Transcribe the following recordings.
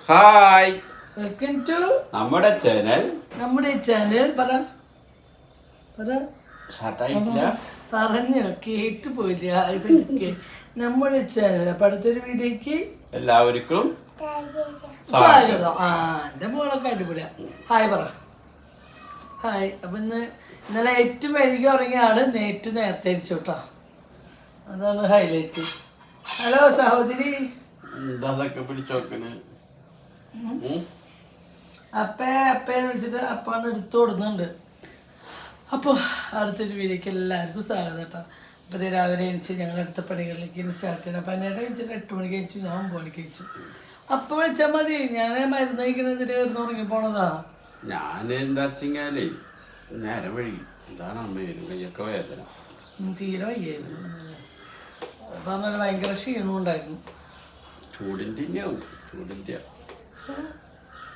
Hi, welcome to നമ്മുടെ channel. പറ പറഞ്ഞു കേട്ടു പോയില്ല. നമ്മുടെ ചാനൽ അപ്പൊ അടുത്തൊരു വീഡിയോക്ക് എല്ലാവർക്കും സ്വാഗതം. എന്റെ മോളൊക്കെ അടിപൊളിയാ. ഹായ് പറ. ഹായ്. അപ്പൊ ഇന്നലെ ഏറ്റവും വൈകി ഉറങ്ങിയ ആള് നേരത്തെ അടിച്ചോട്ടാ. അതാണ് ഹൈലൈറ്റ്. ഹലോ സഹോദരി. അപ്പേന്ന് വിളിച്ചിട്ട് അപ്പാന്ന് എടുത്തു കൊടുക്കുന്നുണ്ട്. അപ്പോൾ അടുത്തൊരു വീഡിയോക്ക് എല്ലാവർക്കും സ്വാഗതം കേട്ടോ. അപ്പോൾ രാവിലെ എണിച്ച് ഞങ്ങൾ അടുത്ത പണികളിലേക്ക് സ്റ്റാർട്ട് ചെയ്യണം. അപ്പം എന്നേടെ കഴിച്ചിട്ട് 8 മണിക്ക് കഴിച്ചു, ഞാൻ 9 മണിക്ക് കഴിച്ചു. അപ്പോൾ വിളിച്ചാൽ മതി, ഞാൻ മരുന്ന് കഴിക്കണതിന് കിടന്ന് ഉറങ്ങി പോണതാ. ഞാൻ എന്താ വെച്ചാലേ നേരം വഴി ഇതാണ് അമ്മയിലും കയ്യൊക്കെ വേദന, തീരെ വയ്യായിരുന്നു. പറഞ്ഞാൽ ഭയങ്കര ക്ഷീണവും ഉണ്ടായിരുന്നു. ചൂടിൻ്റെ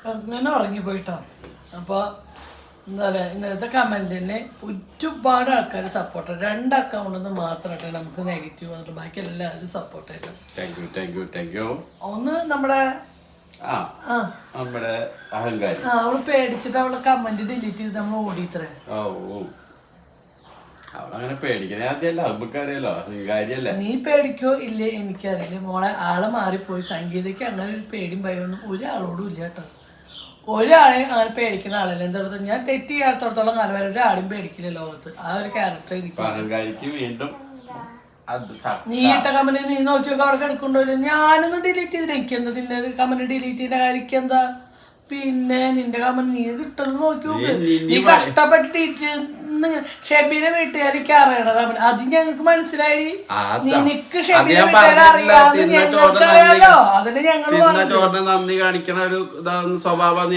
അങ്ങനെ ഉറങ്ങിപ്പോയിട്ടാണ്. അപ്പോൾ എന്താ പറയുക, ഇന്നലത്തെ കമൻറ്റിന് ഒരുപാട് ആൾക്കാർ സപ്പോർട്ട്. 2 അക്കൗണ്ടിൽ നിന്ന് മാത്രമായിട്ട് നമുക്ക് നെഗറ്റീവ് വന്നിട്ട് ബാക്കി എല്ലാവരും സപ്പോർട്ട് ചെയ്തു. ഒന്ന് നമ്മുടെ അവള് പേടിച്ചിട്ട് അവള് കമന്റ് ഡിലീറ്റ് ചെയ്ത് നമ്മൾ ഓടിയിത്രേ. അവളങ്ങനെ പേടിക്കണേ ആദ്യമല്ല, നമുക്കറിയാലോ അഹങ്കാരിയല്ലേ. നീ പേടിക്കോ ഇല്ലേ എനിക്കറിയില്ല മോളെ. ആള് മാറിപ്പോയി. സംഗീതയ്ക്ക് അങ്ങനെ ഒരു പേടിയും ഭയമൊന്നും ഒരാളോടും ഇല്ല കേട്ടോ. ഒരാളെയും അങ്ങനെ പേടിക്കുന്ന ആളല്ല. എന്താ പറയുക, ഞാൻ തെറ്റ് ചെയ്യാത്തോടത്തോളം കാലം വരെ ഒരാളും പേടിക്കില്ല ലോകത്ത്. ആ ഒരു ക്യാരക്ടർ എനിക്ക്. അഹങ്കാരിക്ക് വീണ്ടും നീ ഇട്ട കമന്റ് നീ നോക്കി നോക്കി അവിടെ കിടക്കൊണ്ടോ. ഞാനൊന്നും ഡിലീറ്റ് ചെയ്തില്ല. എനിക്കെന്താ നിന്റെ കമന്റ് ഡിലീറ്റ് ചെയ്ത കാര്യം എന്താ? പിന്നെ നിന്റെ കമന്റ് നീ കിട്ടുന്നത് നോക്കി നോക്ക്. നീ കഷ്ടപ്പെട്ടിട്ട് ഷെബീനെ വീട്ടുകാർക്ക് അറിയണത് അത് ഞങ്ങൾക്ക് മനസ്സിലായി. നിനക്ക് ഷെബീനെ വീട്ടുകാരെ അറിയാവുന്ന ഞങ്ങൾക്ക് അറിയാലോ. അതിന് ഞങ്ങൾ നന്ദി കാണിക്കണ ഒരു സ്വഭാവം.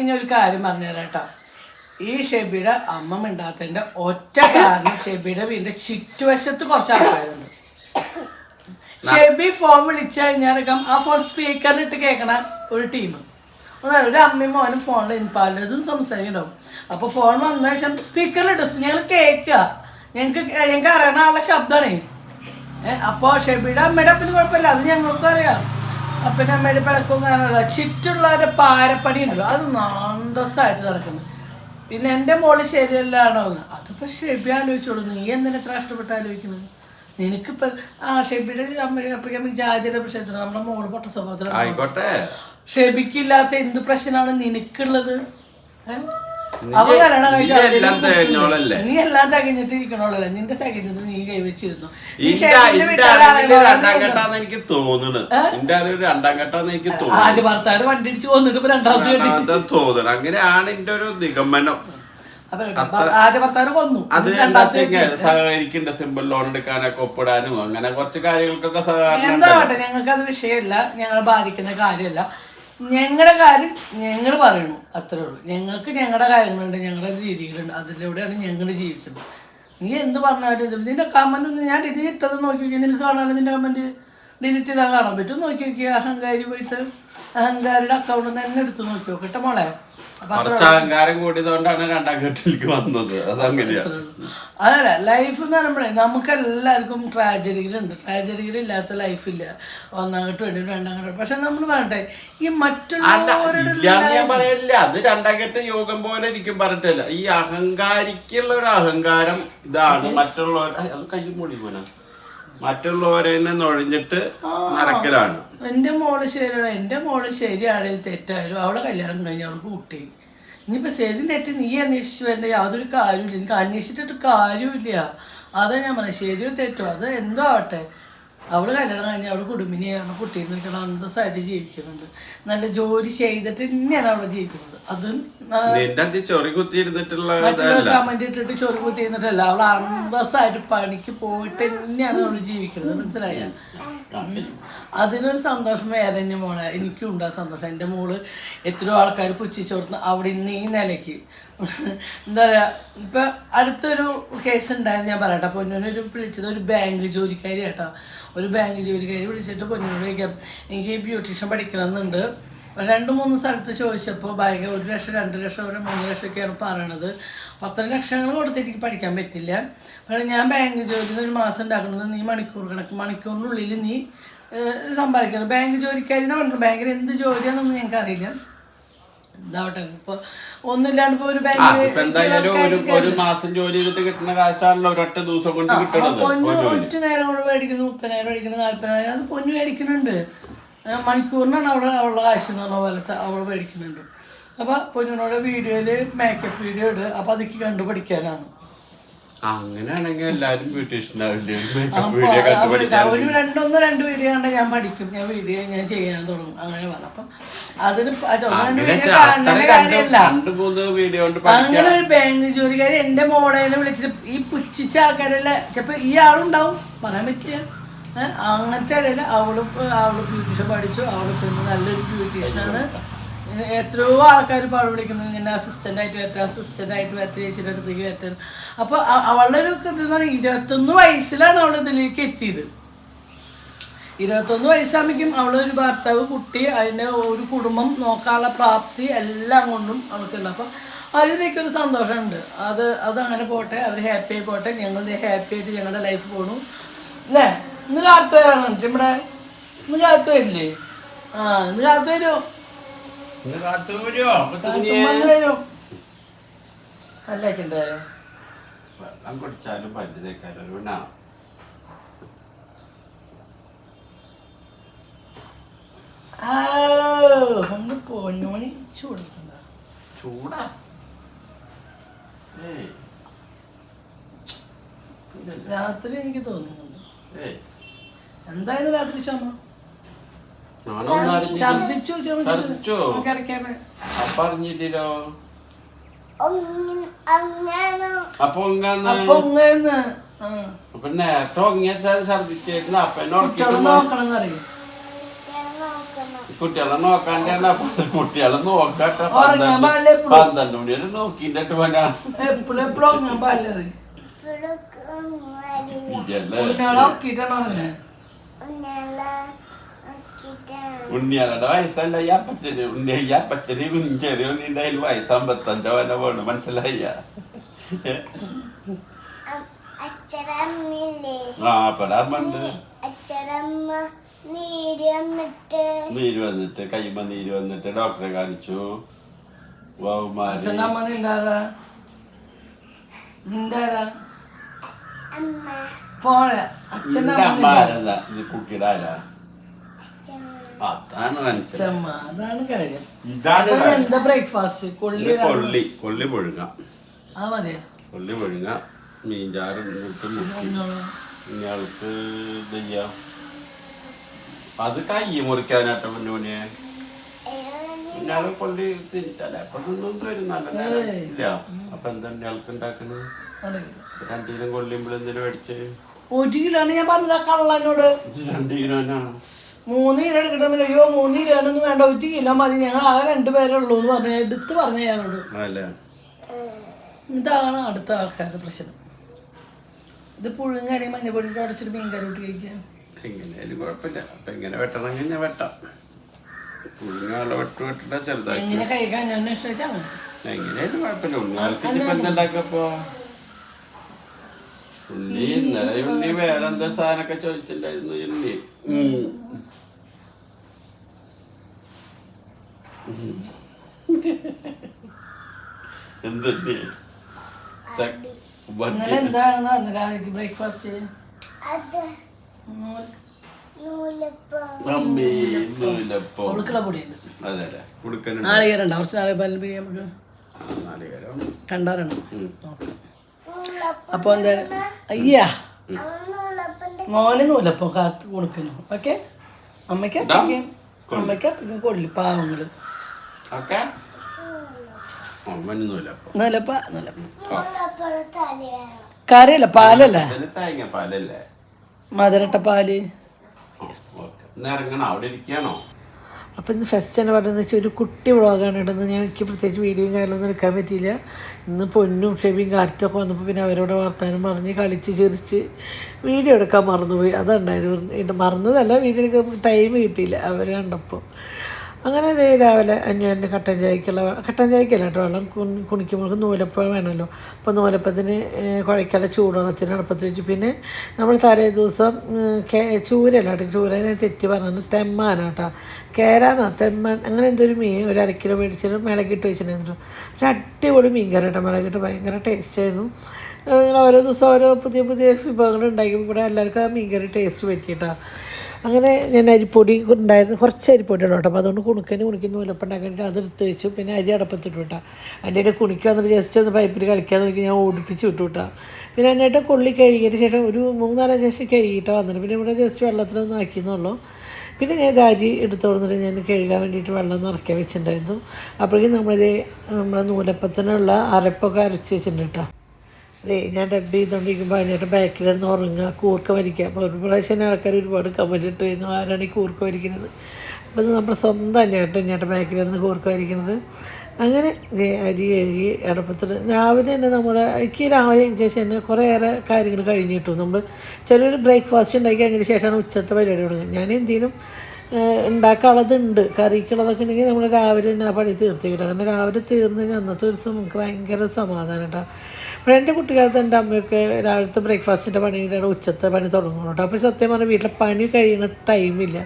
ഇനി ഒരു കാര്യം പറഞ്ഞുതരാട്ടോ. ഈ ഷെബിയുടെ അമ്മ മിണ്ടാത്തതിന്റെ ഒറ്റ കാരണം ഷെബിയുടെ വീടിന്റെ ചുറ്റുവശത്ത് കുറച്ച് ആൾക്കാരുണ്ട്. ഷെബി ഫോൺ വിളിച്ചു കഴിഞ്ഞാൽ ആ ഫോൺ സ്പീക്കറിലിട്ട് കേൾക്കണ ഒരു ടീം. ഒരു അമ്മയും മോനും ഫോണിൽ പലതും സംസാരിക്കണ്ടാവും. അപ്പോൾ ഫോൺ വന്ന ശേഷം സ്പീക്കറിലിട്ട് ഞങ്ങൾ കേൾക്കുക. ഞങ്ങൾക്ക് അറിയണ ആളുടെ ശബ്ദമാണ്. അപ്പോൾ ഷെബിയുടെ അമ്മയുടെ അപ്പന് കുഴപ്പമില്ല, അത് ഞങ്ങൾക്കും അറിയാം. അപ്പൻ്റെ അമ്മയുടെ പിഴക്കും കാരണമല്ല. ചുറ്റുള്ള ഒരു പാരപ്പണി ഉണ്ടല്ലോ, അത് നാന്തസ്സായിട്ട് നടക്കുന്നത്. പിന്നെ എൻ്റെ മോള് ശരിയല്ലാണോ എന്ന് അതിപ്പോൾ ഷെബി ആലോചിച്ചോളൂ. നീ എന്തിനാ എത്ര കഷ്ടപ്പെട്ട് ആലോചിക്കുന്നത്? നിനക്കിപ്പോൾ ഷെബിയുടെ അമ്മ ജാതിയുടെ പ്രശ്നത്തിന് നമ്മുടെ മോള് പൊട്ട സ്വഭാവത്തിൽ ഷെബിക്കില്ലാത്ത എന്ത് പ്രശ്നമാണ് നിനക്കുള്ളത്? അവ കല്യാണം കഴിച്ചാൽ നീ എല്ലാം തികഞ്ഞിട്ട് ഇരിക്കണോളല്ലേ. നിന്റെ തികഞ്ഞത് നീ കൈവച്ചിരുന്നു. ആദ്യ ഭർത്താവ് വണ്ടി ഇടിച്ച് വന്നിട്ട് ഇപ്പൊ രണ്ടാമത്തെ തോന്നണം. അങ്ങനെയാണ് എന്റെ ഒരു നിഗമനം. ആദ്യ ഭർത്താവ് കൊന്നു. അത് എന്താ സഹകരിക്കണ്ട സിമ്പിൾ ലോൺ എടുക്കാനൊക്കെ ഒപ്പിടാനും അങ്ങനെ കുറച്ച് കാര്യങ്ങൾക്കൊക്കെ സഹകരണം. എന്താവട്ടെ, ഞങ്ങൾക്ക് അത് വിഷയമല്ല, ഞങ്ങളെ ബാധിക്കുന്ന കാര്യമല്ല. ഞങ്ങളുടെ കാര്യം ഞങ്ങൾ പറയണു, അത്രേ ഉള്ളൂ. ഞങ്ങൾക്ക് ഞങ്ങളുടെ കാര്യങ്ങളുണ്ട്, ഞങ്ങളുടെ രീതികളുണ്ട്, അതിലൂടെയാണ് ഞങ്ങൾ ജീവിക്കുന്നത്. നീ എന്ത് പറഞ്ഞാലും നിന്റെ കമന്റ് ഒന്നും ഞാൻ ഡിലീറ്റ് ഇട്ടത് നോക്കി നോക്കിയാൽ നിനക്ക് കാണാനും നിന്റെ കമന്റ് ഡിലീറ്റ് ചെയ്താൽ കാണാൻ പറ്റും. നോക്കി നോക്കിയാൽ അഹങ്കാരി പോയിട്ട് അഹങ്കാരിയുടെ അക്കൗണ്ടിൽ നിന്ന് തന്നെ എടുത്ത് നോക്കി നോക്കട്ടെ മോളെ. അഹങ്കാരം കൂടിയതുകൊണ്ടാണ് 2ാം ഘട്ടത്തിലേക്ക് വന്നത്. അതല്ല ലൈഫ് എന്ന് പറയുമ്പോഴേ നമുക്ക് എല്ലാവർക്കും ട്രാജഡികളുണ്ട്. ട്രാജഡികളില്ലാത്ത ലൈഫില്ല. 1ാം ഘട്ടം വേണ്ടി 2ാം ഘട്ടം. പക്ഷെ നമ്മൾ പറയട്ടെ, ഈ മറ്റുള്ളവരുടെ ഞാൻ പറയില്ല അത് 2ാം ഘട്ട യോഗം പോലെ എനിക്കും പറഞ്ഞിട്ടില്ല. ഈ അഹങ്കാരിക്കുള്ള ഒരു അഹങ്കാരം ഇതാണ്. മറ്റുള്ളവർ അത് കയ്യും മൂടി പോനാ മറ്റുള്ളവരെ തന്നെ നൊഴിഞ്ഞിട്ട് നടക്കലാണ്. എൻ്റെ മോള് ശരിയാണ്. എൻ്റെ മോള് ശരിയാണെങ്കിലും തെറ്റായാലും അവളെ കല്യാണം കഴിഞ്ഞ് അവൾക്ക് കുട്ടി. ഇനിയിപ്പോൾ ശരി തെറ്റ് നീ അന്വേഷിച്ചു വരേണ്ട യാതൊരു കാര്യമില്ല. എനിക്ക് അന്വേഷിച്ചിട്ട് കാര്യമില്ല. അതാ ഞാൻ പറഞ്ഞത്. ശരിയോ തെറ്റോ അത് എന്തോ ആവട്ടെ, അവള് കല്യാണം കഴിഞ്ഞ് അവള് കുടുംബിനെയാണ്, കുട്ടിയിൽ നിൽക്കണം, അന്തസ്സായിട്ട് ജീവിക്കുന്നുണ്ട്. നല്ല ജോലി ചെയ്തിട്ട് തന്നെയാണ് അവള് ജീവിക്കുന്നത്. അതും കമന്റ് ഇട്ടിട്ട് ചൊറി കുത്തിയിരുന്നിട്ടല്ല, അവള് അന്തസ്സായിട്ട് പണിക്ക് പോയിട്ട് തന്നെയാണ് അവള് ജീവിക്കുന്നത്. മനസ്സിലായ? അതിനൊരു സന്തോഷം വേറെ തന്നെ മോളെ. എനിക്കും ഉണ്ട് ആ സന്തോഷം. എൻ്റെ മോള് എത്രയോ ആൾക്കാർ പുച്ഛിച്ചോർന്ന് അവിടെ ഇന്ന് ഈ നിലയ്ക്ക് എന്താ പറയുക. ഇപ്പം അടുത്തൊരു കേസ് ഉണ്ടായത് ഞാൻ പറയട്ടെ. പൊന്നൂനൊരു വിളിച്ചത് ഒരു ബാങ്ക് ജോലിക്കാരി കേട്ടോ. ഒരു ബാങ്ക് ജോലിക്കാരി വിളിച്ചിട്ട് പൊന്നൂനോട് ചോദിക്കാം, എനിക്ക് ബ്യൂട്ടീഷ്യൻ പഠിക്കണമെന്നുണ്ട്. 2-3 സ്ഥലത്ത് ചോദിച്ചപ്പോൾ ഭയങ്കര 1 ലക്ഷം 2 ലക്ഷം 3 ലക്ഷമൊക്കെയാണ് പറയണത്. 10 ലക്ഷങ്ങൾ കൊടുത്തിട്ട് എനിക്ക് പഠിക്കാൻ പറ്റില്ല. പക്ഷേ ഞാൻ ബാങ്ക് ജോലിയിൽ ഒരു മാസം ഉണ്ടാക്കുന്നത് നീ മണിക്കൂറിനുള്ളിൽ നീ സമ്പാദിക്കണം. ബാങ്ക് ജോലിക്കാരിനെ പറഞ്ഞു. ബാങ്കിൽ എന്ത് ജോലിയാണെന്നൊന്നും ഞങ്ങൾക്ക് അറിയില്ല. എന്താവട്ടെ, ഇപ്പൊ ഒന്നുമില്ലാണ്ട് ഇപ്പൊ ഒരു ബാങ്കിൽ ഒരു മാസം ജോലി ചെയ്തിട്ട് കിട്ടുന്ന കാശാണല്ലോ ഒരൊറ്റ ദിവസം കൊണ്ട് കിട്ടണത്. പൊന്നു ഒറ്റ നേരം കൊണ്ട് മേടിക്കുന്നു, 30,000 മേടിക്കുന്നു, 40,000. അത് പൊന്നു മേടിക്കുന്നുണ്ട്. മണിക്കൂറിനാണ് അവളുടെ കാശ് എന്ന് പറഞ്ഞ പോലത്തെ അവൾ മേടിക്കുന്നുണ്ട്. അപ്പൊ പൊന്നിനോട് വീഡിയോയില് മേക്കപ്പ് വീഡിയോ ഇട്. അപ്പൊ അതൊക്കെ കണ്ടു പഠിക്കാനാണ്. അങ്ങനെയാണെങ്കിൽ എല്ലാരും ബ്യൂട്ടീഷ്യനാവില്ലേ? ഒരു രണ്ട് വീഡിയോ കണ്ട ഞാൻ പഠിക്കും, ഞാൻ വീഡിയോ ഞാൻ ചെയ്യാൻ തുടങ്ങും. അങ്ങനെ പറഞ്ഞു. അപ്പം അതിന് അങ്ങനെ ഒരു ബാങ്ക് ജോലിക്കാരി എന്റെ മോളേനെ വിളിച്ചിട്ട് ഈ പുച്ഛിച്ച ആൾക്കാരെല്ലാം ചിലപ്പോ ഈ ആളുണ്ടാവും, പറയാൻ പറ്റില്ല. അങ്ങനത്തെ ഇടയിൽ അവള് ബ്യൂട്ടീഷ്യൻ പഠിച്ചു. അവള് പിന്നെ നല്ലൊരു ബ്യൂട്ടീഷ്യനാണ്. എത്രയോ ആൾക്കാർ ഇപ്പോൾ അവൾ വിളിക്കുന്നത് ഇങ്ങനെ അസിസ്റ്റൻ്റായിട്ട് വരട്ടെ ചേച്ചിയുടെ അടുത്തേക്ക് വരട്ടെ. അപ്പോൾ അവളുടെ ഒരു ഇതെന്ന് 21 വയസ്സിലാണ് അവൾ ഇതിലേക്ക് എത്തിയത്. 21 വയസ്സാകുമ്പോഴേക്കും അവളൊരു ഭർത്താവ്, കുട്ടി, അതിൻ്റെ ഒരു കുടുംബം നോക്കാനുള്ള പ്രാപ്തി എല്ലാം കൊണ്ടും അവൾക്കുണ്ട്. അപ്പോൾ അതിലേക്കൊരു സന്തോഷമുണ്ട്. അതങ്ങനെ പോട്ടെ, അവർ ഹാപ്പി ആയി പോട്ടെ. ഞങ്ങൾ ഹാപ്പി ആയിട്ട് ഞങ്ങളുടെ ലൈഫ് പോകണം അല്ലേ. ഇന്ന് കാലത്ത് വരാണ് ഇവിടെ. ഇന്ന് കാലത്ത് വരില്ലേ? ഇന്ന് കാലത്ത് വരുമോ? അല്ലേക്കുണ്ടായോ? വെള്ളം കുടിച്ചാലും പല്ല് തേക്കാലും ഒന്ന് പൊന്നോണി ചൂടാ. ചൂടാ രാത്രി എനിക്ക് തോന്നുന്നുണ്ട്. എന്തായാലും രാത്രി ചുമ ഛർദിച്ചു. പറഞ്ഞില്ലല്ലോ. അപ്പൊ നേരത്തെ ഉറങ്ങിയ ഛർദിച്ചായിരുന്നു. കുട്ടികളെ നോക്കാണ്ടാണ്. കുട്ടികളെ നോക്കട്ടെ. 12 മണി വരെ നോക്കിട്ട് പോനാ. ഉണ്ണിയാളുടെ വയസ്സല്ല ഈ അപ്പച്ചന്. ഈ അപ്പച്ചന് ചെറിയ ഉണ്ണിന്റെ അതിൽ വയസ്സ് 55 വരെ വേണം. മനസ്സിലായ? അപ്പടമ്മണ്ട് നീര് വന്നിട്ട് കൈമ നീര് വന്നിട്ട് ഡോക്ടറെ കാണിച്ചു. കുട്ടിയുടെ ആരാ? അതാണ് കാര്യം. എന്താ ബ്രേക്ക്ഫാസ്റ്റ്? കൊള്ളി പുഴുങ്ങ. കൊള്ളി പുഴുങ്ങ, മീൻചാറ് ഇയാൾക്ക് ഇത് ചെയ്യാം. അത് കൈ മുറിക്കാനാട്ടോ മുന്നോനെ. ഞാൻ കൊള്ളി തിന്നിട്ടല്ലേ അപ്പൊ തിന്നും വരും. നല്ല ഇല്ല. അപ്പൊ എന്താ ഇയാൾക്ക് ഉണ്ടാക്കുന്നത്? 2 കിലോ കൊള്ളിയുമ്പോൾ എന്തിനാ മേടിച്ച്? 1 കിലോണ് ഞാൻ പറഞ്ഞ കള്ളനോട്. 2 കിലോ തന്നെയാണ്. 3 കിലോ എടുക്കണമെങ്കിൽ അയ്യോ 3 കിലോനൊന്നും വേണ്ട, 1 കിലോ മതി, ഞങ്ങൾ ആകെ 2 പേരേ ഉള്ളൂ എന്ന് പറഞ്ഞു എടുത്ത് പറഞ്ഞു ഞാനോട്. ഇതാണ് അടുത്ത ആൾക്കാരുടെ പ്രശ്നം. ഇത് പുഴുങ്ങാരി മഞ്ഞപ്പൊടിയിട്ട് അടച്ചിട്ട് മീൻകറി ഇട്ട് കഴിക്കാം. എങ്ങനെയാലും കുഴപ്പമില്ല. അപ്പൊ എങ്ങനെ വെട്ടണമെങ്കിൽ ഞാൻ വെട്ടാം. പുഴുങ്ങാനുള്ള വെട്ടിട്ടാ ചെറുതായി എങ്ങനെ കഴിക്കാൻ ഞാൻ ഇഷ്ടമാണ്. എങ്ങനെയാലും കുഴപ്പമില്ല. ഉണ്ണാൾക്ക് എന്താക്കപ്പോ ഉണ്ണി ഇന്നലെ ഉണ്ണി വേറെ എന്താ സാധനമൊക്കെ ചോദിച്ചിട്ടുണ്ടായിരുന്നു. ഉണ്ണി എന്തുണ്ണി ബ്രേക്ക്ഫാസ്റ്റ് നാളികേരണ്ട കുറച്ച് നാളികേരം നമുക്ക് കണ്ടാറണം. അപ്പൊ എന്താ അയ്യാ മോന് നൂലപ്പം കാത്ത് കൊടുക്കുന്നു. ഓക്കെ അമ്മയ്ക്ക് കൊള്ളി പാവങ്ങള് നൂലപ്പ കറിയല്ല പാലല്ലേ, മധുരട്ട പാല്. അപ്പം ഇന്ന് ഫസ്റ്റ് തന്നെ പറയുന്നത് വെച്ചാൽ ഒരു കുട്ടി വ്ളോഗാണ് ഇടുന്നത്. എനിക്ക് പ്രത്യേകിച്ച് വീഡിയോയും കാര്യങ്ങളൊന്നും എടുക്കാൻ പറ്റിയില്ല. ഇന്ന് പൊന്നും ഷെബിയും കാറ്റൊക്കെ വന്നപ്പോൾ പിന്നെ അവരോട് വർത്താനം പറഞ്ഞ് കളിച്ച് ചിരിച്ച് വീഡിയോ എടുക്കാൻ മറന്നുപോയി. അതുണ്ടായിരുന്നു. മറന്നതല്ല, വീഡിയോ എടുക്കാൻ ടൈം കിട്ടിയില്ല അവർ കണ്ടപ്പോൾ. അങ്ങനെ അതേ രാവിലെ അഞ്ഞൂറിന് കട്ടൻ ചായക്കല്ല കേട്ടോ വെള്ളം കുണിക്കുമ്പോൾ നൂലപ്പം വേണമല്ലോ. അപ്പോൾ നൂലപ്പത്തിന് കുഴയ്ക്കാനുള്ള ചൂടുവെള്ളത്തിന് അടുപ്പത്ത് വെച്ചു. പിന്നെ നമ്മൾ തലേ ദിവസം ചൂരല്ല കേട്ടോ, ചൂര ഞാൻ തെറ്റി പറഞ്ഞത് തെമ്മാനാട്ടോ, കേരാന്നാ തെമ്മാൻ അങ്ങനെ എന്തൊരു മീൻ ഒരു 1/2 കിലോ മേടിച്ചിട്ട് മിളകിട്ട് വെച്ചിട്ടുണ്ടായിരുന്നു. ഒരു അടിപൊളി മീൻ കറി കേട്ടോ, മിളകിട്ട് ഭയങ്കര ടേസ്റ്റായിരുന്നു. അങ്ങനെ ഓരോ ദിവസം ഓരോ പുതിയ പുതിയ വിഭവങ്ങൾ ഉണ്ടാക്കിയപ്പോൾ ഇവിടെ എല്ലാവർക്കും ആ മീൻ കറി ടേസ്റ്റ് പറ്റിയിട്ടാണ്. അങ്ങനെ ഞാൻ അരിപ്പൊടി ഉണ്ടായിരുന്നു, കുറച്ച് അരിപ്പൊടി ഉള്ളൂ കേട്ടോ. അപ്പോൾ അതുകൊണ്ട് കുണിക്കുന്ന നൂലപ്പം ഉണ്ടാക്കിയിട്ട് അതെടുത്ത് വെച്ചു. പിന്നെ അരി അടപ്പത്തിട്ട് വിട്ടാ, അതിൻ്റെ ഇടയിൽ കുണിക്കുക എന്നിട്ട് ജസ്റ്റ് ഒന്ന് പൈപ്പിൽ കളിക്കാൻ നോക്കി ഞാൻ ഓടിപ്പിച്ച് വിട്ടു വിട്ടാ. പിന്നെ എന്നിട്ട് കൊള്ളി കഴുകിയിട്ട് ശേഷം ഒരു 3-4 ശേഷം കഴുകിയിട്ടാണ് വന്നിട്ട് പിന്നെ ഇവിടെ ജസ്റ്റ് വെള്ളത്തിലൊന്നും ആക്കിയെന്നുള്ളൂ. പിന്നെ ഞാൻ ഇത് അരി എടുത്ത് കൊടുത്തിട്ട് ഞാൻ കഴുകാൻ വേണ്ടിയിട്ട് വെള്ളം നിറയ്ക്കാൻ വെച്ചിട്ടുണ്ടായിരുന്നു. അപ്പോഴേക്കും നമ്മുടെ നൂലപ്പത്തിനുള്ള അരപ്പൊക്കെ അരച്ച് വെച്ചിട്ടുണ്ട് കേട്ടോ. അതെ, ഞാൻ ഡബ് ചെയ്തുകൊണ്ടിരിക്കുമ്പോൾ അതിനായിട്ട് ബാക്കിലിരുന്ന് ഉറങ്ങുക, കൂർക്ക വരിക്കുക. അപ്പോൾ ഒരു പ്രാവശ്യം ആൾക്കാർ ഒരുപാട് കമൻറ്റ് ഇട്ടിരുന്നു, ആരാണ് ഈ കൂർക്ക വരിക്കുന്നത്. അപ്പോൾ ഇത് നമ്മുടെ സ്വന്തം തന്നെയായിട്ട് ബാക്കിലിരുന്ന് കൂർക്ക വരിക്കുന്നത്. അങ്ങനെ അരി കഴുകി അടുപ്പത്തിൽ രാവിലെ തന്നെ എനിക്ക് രാവിലെ ശേഷം തന്നെ കുറേയേറെ കാര്യങ്ങൾ കഴിഞ്ഞ് കിട്ടും. നമ്മൾ ചിലർ ബ്രേക്ക്ഫാസ്റ്റ് ഉണ്ടാക്കി അതിന് ശേഷമാണ് ഉച്ചത്തെ പരിപാടി തുടങ്ങുന്നത്. ഞാൻ എന്തെങ്കിലും ഉണ്ടാക്കാനുള്ളതുണ്ട്, കറിക്കുള്ളതൊക്കെ ഉണ്ടെങ്കിൽ നമ്മൾ രാവിലെ തന്നെ ആ പണി തീർത്ത് കിട്ടും. അങ്ങനെ രാവിലെ തീർന്നു കഴിഞ്ഞാൽ അന്നത്തെ ദിവസം നമുക്ക് ഭയങ്കര സമാധാനം കേട്ടോ. അപ്പോൾ എൻ്റെ കുട്ടിക്കാലത്ത് എൻ്റെ അമ്മയൊക്കെ രാവിലത്തെ ബ്രേക്ക്ഫാസ്റ്റിൻ്റെ പണിയിലാണ് ഉച്ചത്തെ പണി തുടങ്ങുന്നു കേട്ടോ. അപ്പോൾ സത്യം പറഞ്ഞാൽ വീട്ടിലെ പണി കഴിയുന്ന ടൈമില്ല.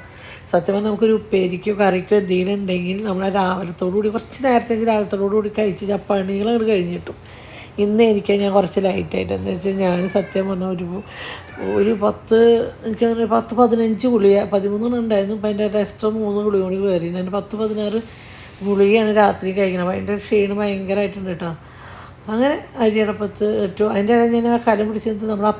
സത്യം പറഞ്ഞാൽ നമുക്കൊരു ഉപ്പേരിക്കോ കറിക്കോ എന്തെങ്കിലും ഉണ്ടെങ്കിൽ നമ്മൾ രാവിലത്തോടുകൂടി കുറച്ച് രാവിലത്തോടുകൂടി കഴിച്ച് ആ പണികൾ അങ്ങോട്ട് കഴിഞ്ഞിട്ടും. ഇന്ന് ഞാൻ കുറച്ച് ലൈറ്റായിട്ട് എന്താ വെച്ചാൽ ഞാൻ സത്യം പറഞ്ഞാൽ ഒരു 10-15 ഗുളിക 13 ഉണ്ടായിരുന്നു. അപ്പോൾ അതിൻ്റെ എക്സ്ട്രാ 3 ഗുളിക കൂടി കയറി. ഞാൻ 10-16 ഗുളികയാണ് രാത്രി കഴിക്കണം. അപ്പോൾ അതിൻ്റെ ക്ഷീണം ഭയങ്കരമായിട്ടുണ്ട് കേട്ടോ. അങ്ങനെ അരിയടപ്പത്ത് ഇട്ടു. അതിൻ്റെ ഇടയിൽ ഞാൻ ആ കലം പിടിച്ചിട്ട് നമ്മുടെ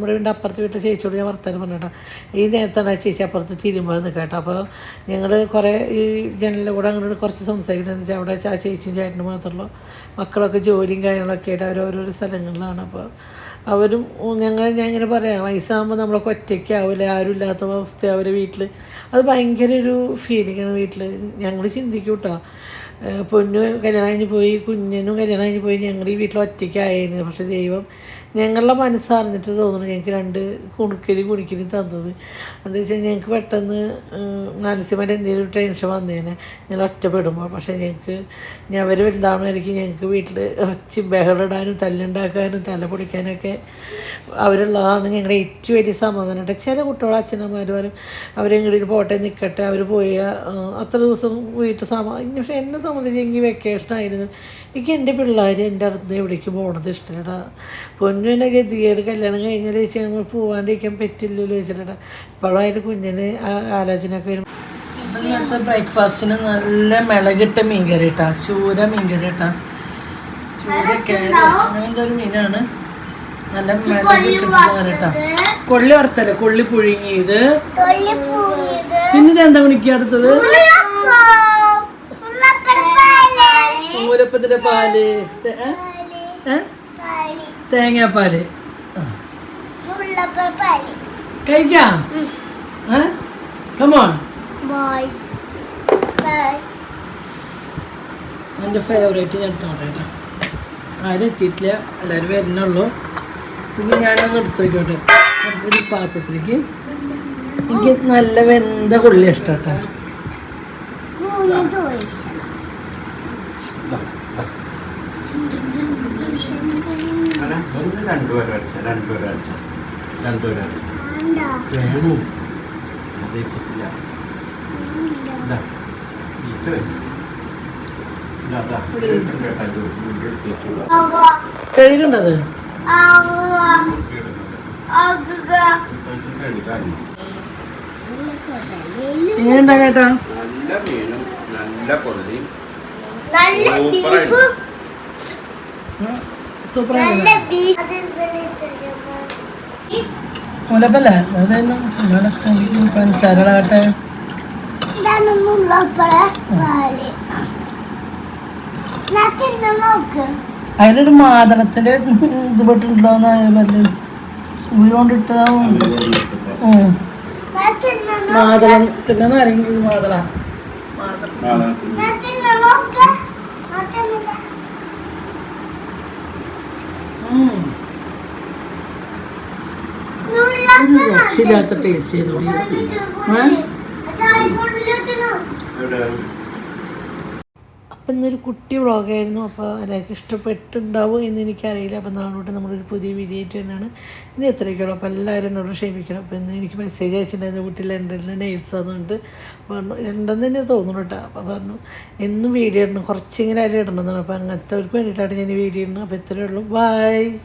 വീടിൻ്റെ അപ്പുറത്ത് വീട്ടിൽ ചേച്ചിയോട് ഞാൻ വർത്താനം പറഞ്ഞു കേട്ടോ. ഈ നേരത്താണ് ആ ചേച്ചി അപ്പുറത്ത് തിരുമ്പോൾ നിൽക്കുക കേട്ടോ. അപ്പോൾ ഞങ്ങൾ കുറേ ഈ ജനലിൻ്റെ കൂടെ അങ്ങോട്ട് കുറച്ച് സംസാരിക്കണം. വെച്ചാൽ അവിടെ ആ ചേച്ചിയും ചേട്ടനും മാത്രമല്ല, മക്കളൊക്കെ ജോലിയും കാര്യങ്ങളൊക്കെ ആയിട്ട് അവരോരോരോ സ്ഥലങ്ങളിലാണ്. അപ്പോൾ അവരും ഞാൻ ഇങ്ങനെ പറയാം, വയസ്സാകുമ്പോൾ നമ്മളൊക്കെ ഒറ്റയ്ക്കാവില്ല, ആരും ഇല്ലാത്ത അവസ്ഥ അവരെ വീട്ടിൽ. അത് ഭയങ്കര ഒരു ഫീലിംഗാണ് വീട്ടിൽ. ഞങ്ങൾ ചിന്തിക്കും കേട്ടോ, പൊന്നു കല്യാണം കഴിഞ്ഞ് പോയി, കുഞ്ഞനും കല്യാണം കഴിഞ്ഞ് പോയി, ഞങ്ങൾ ഈ വീട്ടിൽ ഒറ്റയ്ക്കായിരുന്നു. പക്ഷേ ദൈവം ഞങ്ങളുടെ മനസ്സറിഞ്ഞിട്ട് തോന്നുന്നു ഞങ്ങൾക്ക് 2 കുണിക്കലും തന്നത്. എന്താ വെച്ചാൽ ഞങ്ങൾക്ക് പെട്ടെന്ന് മാനസികമായിട്ട് എന്തെങ്കിലും ഒരു ടെൻഷൻ വന്നേനെ ഞങ്ങൾ ഒറ്റപ്പെടുമ്പോൾ. പക്ഷേ അവർ വലുതാവുന്നതായിരിക്കും ഞങ്ങൾക്ക് വീട്ടിൽ ബഹളിടാനും തല്ലുണ്ടാക്കാനും തല പൊടിക്കാനൊക്കെ അവരുള്ളതാണ് ഞങ്ങളുടെ ഏറ്റവും വലിയ സമാധാനം കേട്ടോ. ചില കുട്ടികൾ അച്ഛനമ്മമാർ പറയും അവരെങ്ങോട്ട് പോട്ടെ നിൽക്കട്ടെ, അവർ പോയ അത്ര ദിവസം വീട്ടിൽ പക്ഷേ എന്നെ സംബന്ധിച്ച് എനിക്ക് വെക്കേഷനായിരുന്നു. എനിക്ക് എൻ്റെ പിള്ളേർ എൻ്റെ അടുത്ത് എവിടേക്ക് പോകണത് ഇഷ്ടമല്ലടാ. പൊന്നുവിനെ ഗതികേട് കല്യാണം കഴിഞ്ഞാൽ ചേച്ചി നമ്മൾ പോകാണ്ടിരിക്കാൻ പറ്റില്ലല്ലോ വെച്ചിട്ടാ. ഇപ്പോഴും അതിൻ്റെ കുഞ്ഞിന് ആലോചനയൊക്കെ വരും. ഇന്നത്തെ ബ്രേക്ക്ഫാസ്റ്റിന് നല്ല മിളകിട്ട മീൻ കറി കേട്ടാ, ചൂര മീൻ കറി കേട്ടാ. ചൂരൊക്കെ അങ്ങനെ എന്തൊരു മീനാണ്, നല്ല മിളകിട്ട് കേട്ടാ. കൊള്ളി വറുത്തല്ലേ, കൊള്ളി പുഴുങ്ങിയത്. പിന്നെ ഇതെന്താ വിളിക്കുക അടുത്തത്? നൂലപ്പത്തിന്റെ പാല്, തേങ്ങാപ്പാല് കഴിക്കാം. കമോൺ, എൻ്റെ ഫേവറേറ്റ് ഞാൻ എടുത്തോട്ടെ കേട്ടോ. ആരും എത്തിയിട്ടില്ല, എല്ലാവരും വരുന്നുള്ളൂ. പിന്നെ ഞാനൊന്ന് എടുത്തു വയ്ക്കോട്ടെ ഒരു പാത്രത്തിലേക്ക്. എനിക്ക് നല്ല വെന്ത കൊള്ളി ഇഷ്ടം കേട്ടോ. കഴുകണ്ടത് എങ്ങനെയുണ്ടാ കേട്ടോ? നല്ല മീനും നല്ല കൊള്ളിയും സൂപ്പറാണ്. മുലപ്പല്ലേ പഞ്ചസാരകളാകട്ടെ. അതിനൊരു മാതളത്തിന്റെ ഇത് പെട്ടിട്ടുണ്ടോ പറഞ്ഞു, ഊരുകൊണ്ടിട്ടതാവും. മാതളത്തിന്റെ നാരങ്ങ മാതള രക്ഷയില്ലാത്ത ടേസ്റ്റ് ചെയ്തു. അപ്പം ഇന്നൊരു കുട്ടി വ്ളോഗായിരുന്നു. അപ്പോൾ എല്ലാവർക്കും ഇഷ്ടപ്പെട്ടുണ്ടാവും എന്ന് എനിക്കറിയില്ല. അപ്പോൾ നാളോട്ട് നമ്മളൊരു പുതിയ വീഡിയോ ആയിട്ട് തന്നെയാണ് ഇനി എത്രയൊക്കെയുള്ളൂ. അപ്പോൾ എല്ലാവരും എന്നോട് ക്ഷമിക്കണം. അപ്പോൾ ഇന്ന് എനിക്ക് മെസ്സേജ് അയച്ചിട്ടുണ്ടായിരുന്നു കുട്ടി ലണ്ടനിലെ നേഴ്സാണെന്നുണ്ട് പറഞ്ഞു. ലണ്ടൻ തന്നെ തോന്നുന്നു കേട്ടോ. അപ്പോൾ പറഞ്ഞു എന്നും വീഡിയോ ഇടണം, കുറച്ചിങ്ങനെ അരി ഇടണമെന്നാണ്. അപ്പോൾ അങ്ങനത്തെ അവർക്ക് വേണ്ടിയിട്ടാണ് ഞാൻ ഈ വീഡിയോ ഇടുന്നത്. അപ്പോൾ ഇത്രയേ ഉള്ളൂ. ബൈ.